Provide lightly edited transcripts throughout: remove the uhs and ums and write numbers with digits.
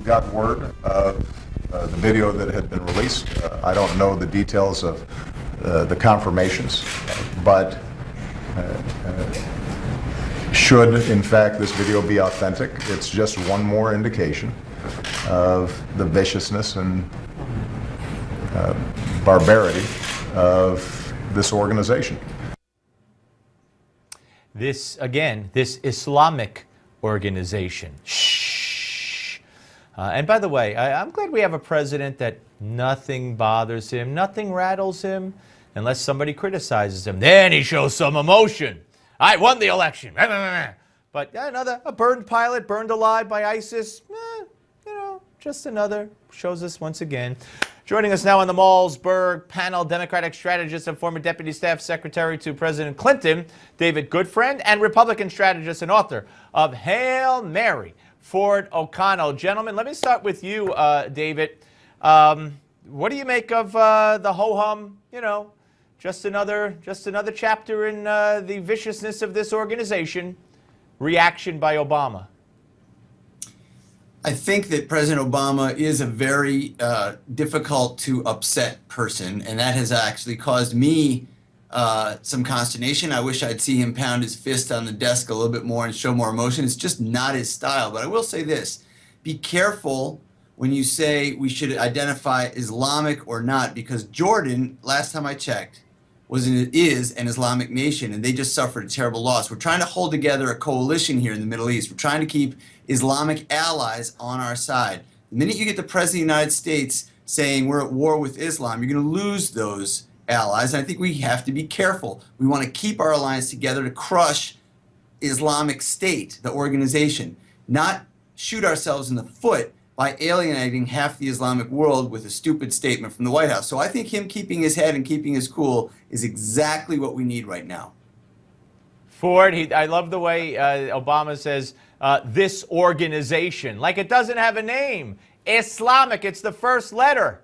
got word of the video that had been released. I don't know the details of the confirmations, but should, in fact, this video be authentic, it's just one more indication of the viciousness and barbarity of this organization. This Islamic organization. Shh. And by the way, I'm glad we have a president that nothing bothers him, nothing rattles him, unless somebody criticizes him. Then he shows some emotion. I won the election. But a burned pilot, burned alive by ISIS, just another, shows us once again. Joining us now on the Malzberg panel, Democratic strategist and former Deputy Staff Secretary to President Clinton, David Goodfriend, and Republican strategist and author of Hail Mary, Ford O'Connell. Gentlemen, let me start with you, David. What do you make of the ho-hum, just another chapter in the viciousness of this organization, reaction by Obama? I think that President Obama is a very difficult to upset person, and that has actually caused me some consternation. I wish I'd see him pound his fist on the desk a little bit more and show more emotion. It's just not his style. But I will say this: be careful when you say we should identify Islamic or not, because Jordan, last time I checked, is an Islamic nation, and they just suffered a terrible loss. We're trying to hold together a coalition here in the Middle East. We're trying to keep Islamic allies on our side. The minute you get the President of the United States saying we're at war with Islam, you're going to lose those allies. And I think we have to be careful. We want to keep our alliance together to crush Islamic State, the organization, not shoot ourselves in the foot by alienating half the Islamic world with a stupid statement from the White House. So I think him keeping his head and keeping his cool is exactly what we need right now. Ford, I love the way Obama says this organization, like it doesn't have a name. Islamic, it's the first letter.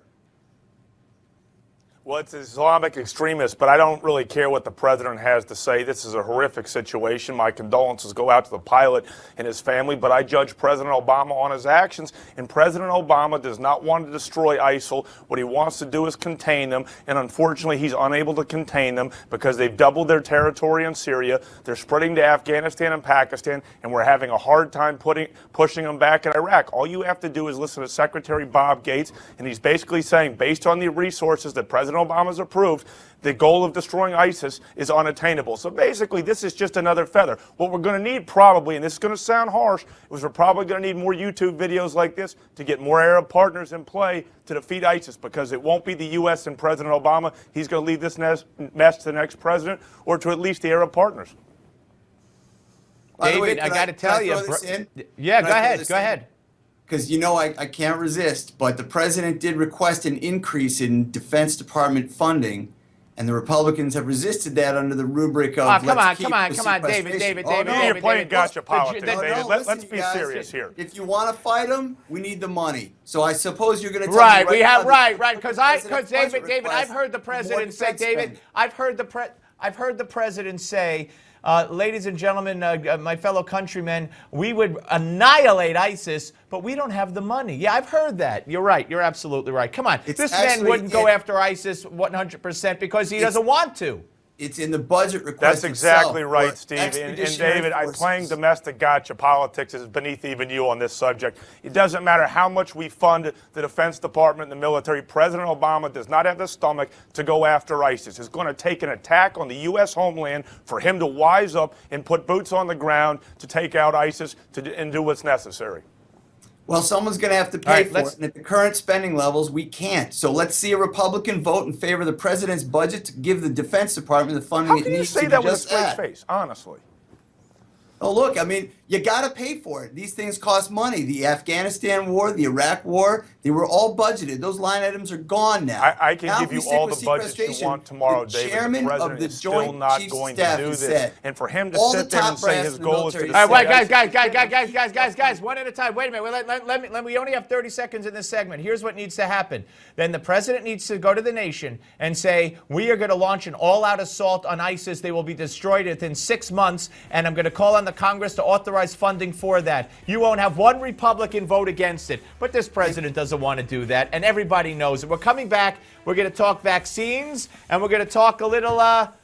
Well, it's Islamic extremists, but I don't really care what the president has to say. This is a horrific situation. My condolences go out to the pilot and his family, but I judge President Obama on his actions, and President Obama does not want to destroy ISIL. What he wants to do is contain them, and unfortunately he's unable to contain them because they've doubled their territory in Syria. They're spreading to Afghanistan and Pakistan, and we're having a hard time pushing them back in Iraq. All you have to do is listen to Secretary Bob Gates, and he's basically saying, based on the resources that President Obama's approved, the goal of destroying ISIS is unattainable. So basically, this is just another feather. What we're going to need probably, and this is going to sound harsh, is we're probably going to need more YouTube videos like this to get more Arab partners in play to defeat ISIS, because it won't be the U.S. and President Obama. He's going to leave this mess to the next president, or to at least the Arab partners. David, I got to tell you. Yeah, go ahead. Because I can't resist, but the president did request an increase in Defense Department funding, and the Republicans have resisted that under the rubric of come on, David. You're playing gotcha politics, David. Let's be guys, serious here. If you want to fight them, we need the money. So I suppose you're going to tell me right. Because David, I've heard the president say, David, I've heard the president say, ladies and gentlemen, my fellow countrymen, we would annihilate ISIS, but we don't have the money. Yeah, I've heard that. You're right. You're absolutely right. Come on. This man wouldn't go after ISIS 100% because he doesn't want to. It's in the budget request. That's exactly itself, right, Steve. And David, I'm playing domestic gotcha politics is beneath even you on this subject. It doesn't matter how much we fund the Defense Department and the military. President Obama does not have the stomach to go after ISIS. It's going to take an attack on the U.S. homeland for him to wise up and put boots on the ground to take out ISIS and do what's necessary. Well, someone's going to have to pay for it, and at the current spending levels, we can't. So let's see a Republican vote in favor of the president's budget to give the Defense Department the funding it needs to do just that. How can you say that with a straight face, honestly? Oh, look, I mean, you got to pay for it. These things cost money. The Afghanistan war, the Iraq war, they were all budgeted. Those line items are gone now. I can give you all the budgets you want tomorrow, David. The president is still not going to do this. And for him to sit there and say his goal is to... All right, guys, one at a time. Wait a minute. We only have 30 seconds in this segment. Here's what needs to happen. Then the president needs to go to the nation and say, we are going to launch an all-out assault on ISIS. They will be destroyed within 6 months, and I'm going to call on the the Congress to authorize funding for that. You won't have one Republican vote against it. But this president doesn't want to do that, and everybody knows it. We're coming back. We're going to talk vaccines, and we're going to talk a little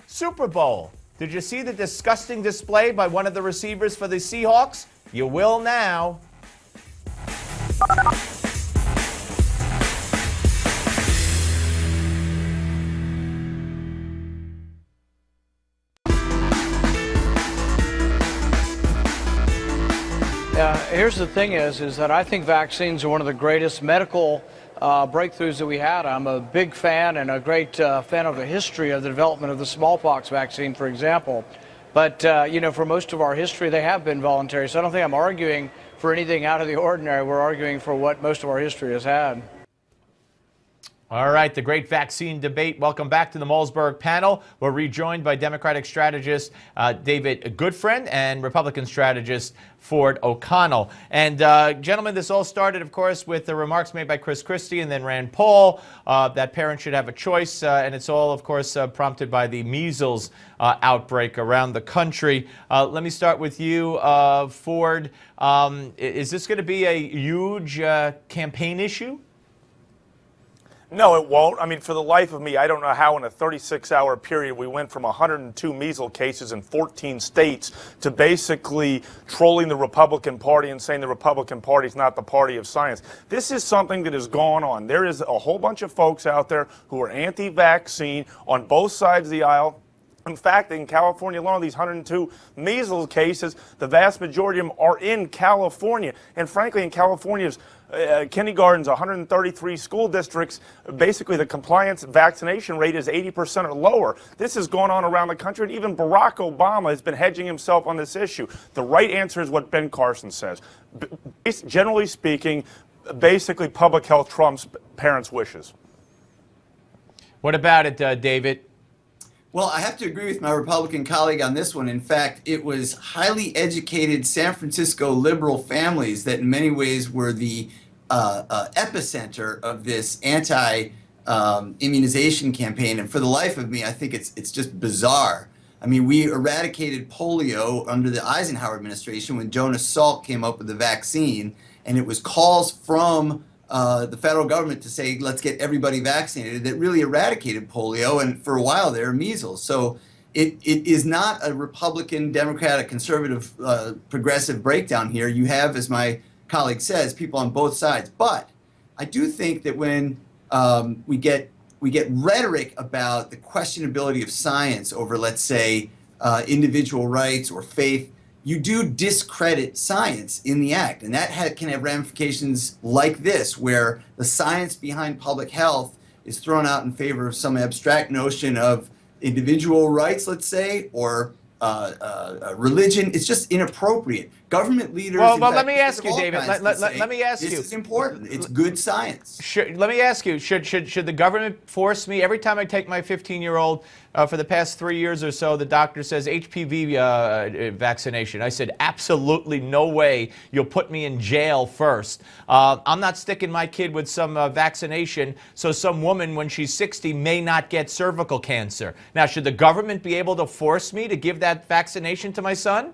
Super Bowl. Did you see the disgusting display by one of the receivers for the Seahawks? You will now. Here's the thing is that I think vaccines are one of the greatest medical breakthroughs that we had. I'm a big fan and a great fan of the history of the development of the smallpox vaccine, for example. But, for most of our history, they have been voluntary. So I don't think I'm arguing for anything out of the ordinary. We're arguing for what most of our history has had. All right, the great vaccine debate. Welcome back to the Malzberg panel. We're rejoined by Democratic strategist David Goodfriend and Republican strategist Ford O'Connell. And gentlemen, this all started, of course, with the remarks made by Chris Christie and then Rand Paul that parents should have a choice. And it's all, of course, prompted by the measles outbreak around the country. Let me start with you, Ford. Is this going to be a huge campaign issue? No, it won't. I mean, for the life of me, I don't know how in a 36-hour period we went from 102 measles cases in 14 states to basically trolling the Republican Party and saying the Republican Party is not the party of science. This is something that has gone on. There is a whole bunch of folks out there who are anti-vaccine on both sides of the aisle. In fact, in California alone, these 102 measles cases, the vast majority of them are in California. And frankly, in California's kindergartens, 133 school districts, basically the compliance vaccination rate is 80% or lower. This is going on around the country, and even Barack Obama has been hedging himself on this issue. The right answer is what Ben Carson says. Generally speaking, basically public health trumps parents' wishes. What about it, David? Well, I have to agree with my Republican colleague on this one. In fact, it was highly educated San Francisco liberal families that in many ways were the epicenter of this anti-immunization campaign. And for the life of me, I think it's just bizarre. I mean, we eradicated polio under the Eisenhower administration when Jonas Salk came up with the vaccine, and it was calls from the federal government to say, let's get everybody vaccinated, that really eradicated polio and for a while there, measles. So it is not a Republican, Democratic, conservative, progressive breakdown here. You have, as my colleague says, people on both sides. But I do think that when we get rhetoric about the questionability of science over, let's say, individual rights or faith, you do discredit science in the act. And that can have ramifications like this, where the science behind public health is thrown out in favor of some abstract notion of individual rights, let's say, or religion. It's just inappropriate. Government leaders. Well, let me ask you, David. Let me ask you. This is important. It's good science. Let me ask you. Should the government force me every time I take my 15-year-old for the past 3 years or so? The doctor says HPV vaccination. I said absolutely no way. You'll put me in jail first. I'm not sticking my kid with some vaccination so some woman when she's 60 may not get cervical cancer. Now, should the government be able to force me to give that vaccination to my son?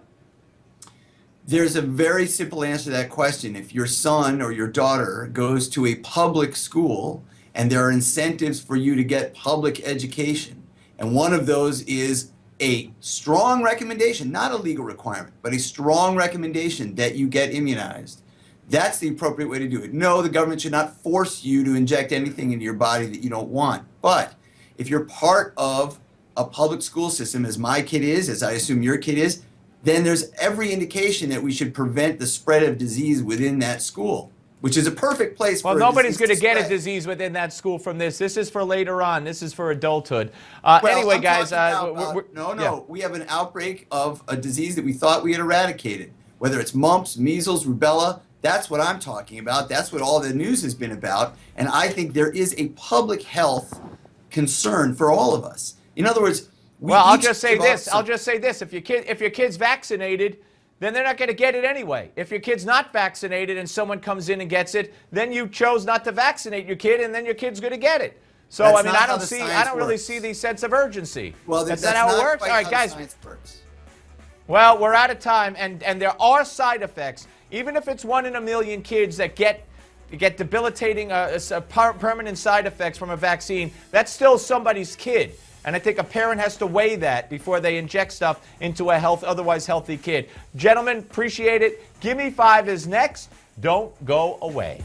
There's a very simple answer to that question. If your son or your daughter goes to a public school and there are incentives for you to get public education, and one of those is a strong recommendation, not a legal requirement, but a strong recommendation that you get immunized, that's the appropriate way to do it. No, the government should not force you to inject anything into your body that you don't want. But if you're part of a public school system, as my kid is, as I assume your kid is, then there's every indication that we should prevent the spread of disease within that school, which is a perfect place for. Well, nobody's going to get a disease within that school from this. This is for later on. This is for adulthood. Anyway, guys. We have an outbreak of a disease that we thought we had eradicated, whether it's mumps, measles, rubella. That's what I'm talking about. That's what all the news has been about. And I think there is a public health concern for all of us. In other words, I'll just say this. If your kid's vaccinated, then they're not going to get it anyway. If your kid's not vaccinated and someone comes in and gets it, then you chose not to vaccinate your kid, and then your kid's going to get it. So I mean, I don't really see the sense of urgency. Well, that's not how it works. All right, guys. Well, we're out of time, and there are side effects. Even if it's 1 in a million kids that get debilitating permanent side effects from a vaccine, that's still somebody's kid. And I think a parent has to weigh that before they inject stuff into a otherwise healthy kid. Gentlemen, appreciate it. Give Me 5 is next. Don't go away.